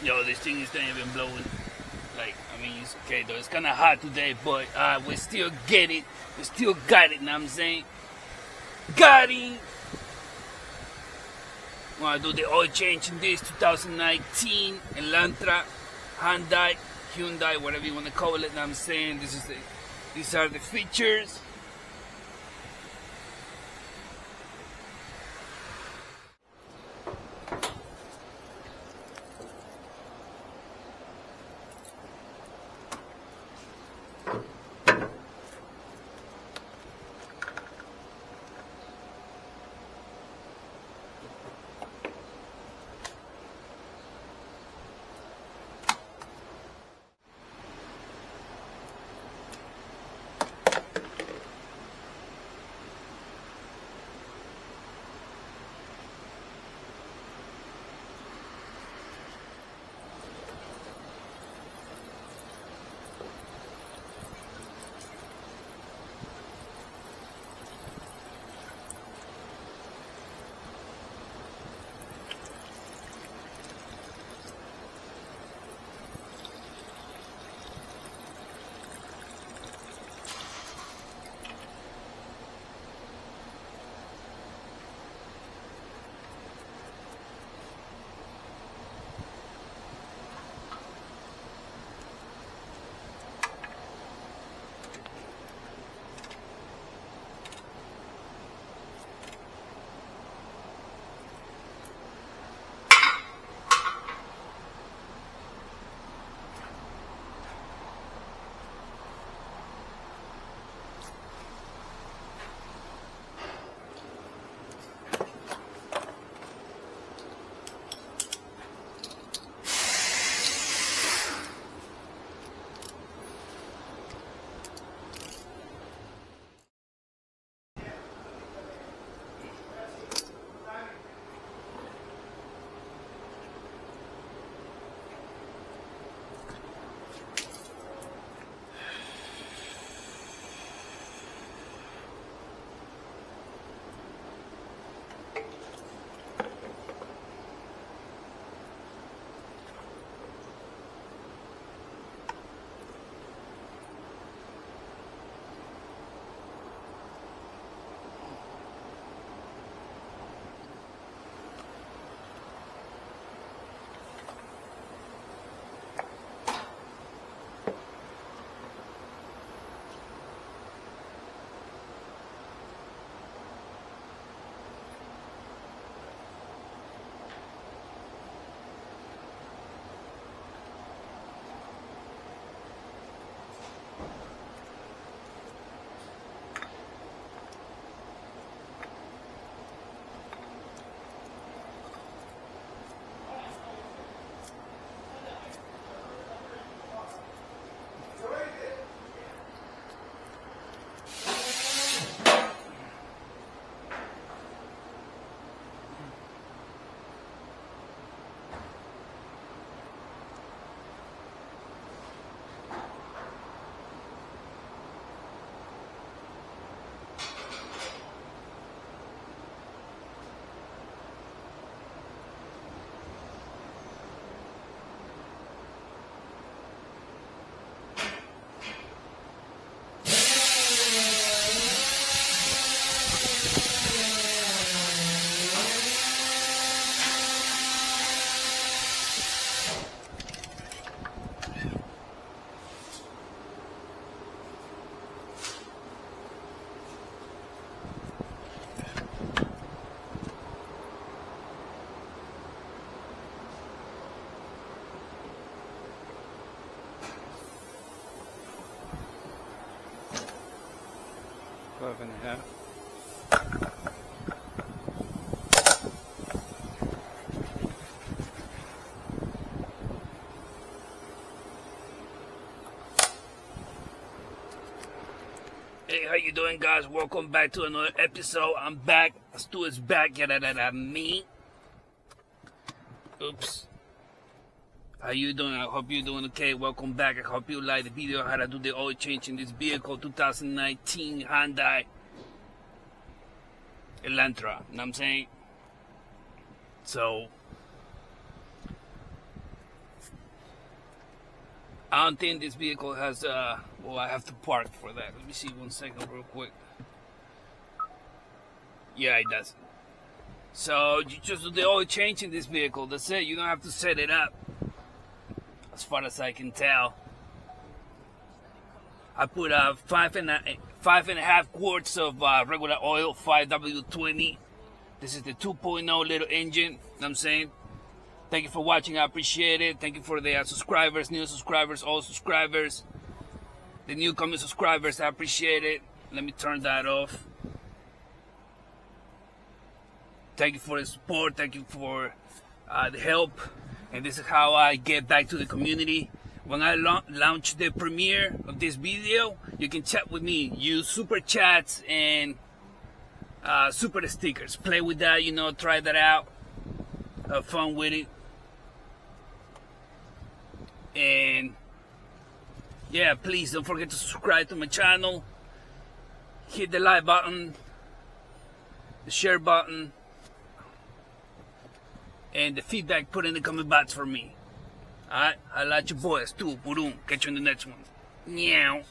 Yo, this thing is not even blowing. Like, I mean, it's okay though. It's kind of hot today, but we still get it. We still got it. Know what I'm saying? Got it. Want to do the oil change in this 2019 Elantra, Hyundai, whatever you want to call it. Know what I'm saying? These are the features. Twelve and a half. Hey, how you doing, guys? Welcome back to another episode. I'm back. Stu is back. Me. Oops. How you doing? I hope you're doing okay. Welcome back. I hope you like the video how to do the oil change in this vehicle, 2019 Hyundai Elantra. You know what I'm saying? So, I don't think this vehicle has, well, I have to park for that. Let me see 1 second real quick. Yeah, it does. So you just do the oil change in this vehicle. That's it. You don't have to set it up. As far as I can tell. I put 5.5 quarts of regular oil, 5W20. This is the 2.0 little engine. You know what I'm saying? Thank you for watching. I appreciate it. Thank you for the subscribers, new subscribers, old subscribers, the newcomer subscribers. I appreciate it. Let me turn that off. Thank you for the support. Thank you for the help. And this is how I get back to the community. When I launch the premiere of this video, you can chat with me. Use super chats and super stickers. Play with that, you know, try that out. Have fun with it. And yeah, please don't forget to subscribe to my channel. Hit the like button, the share button, and the feedback put in the comment box for me. Alright, I like your boys too. Catch you in the next one. Meow.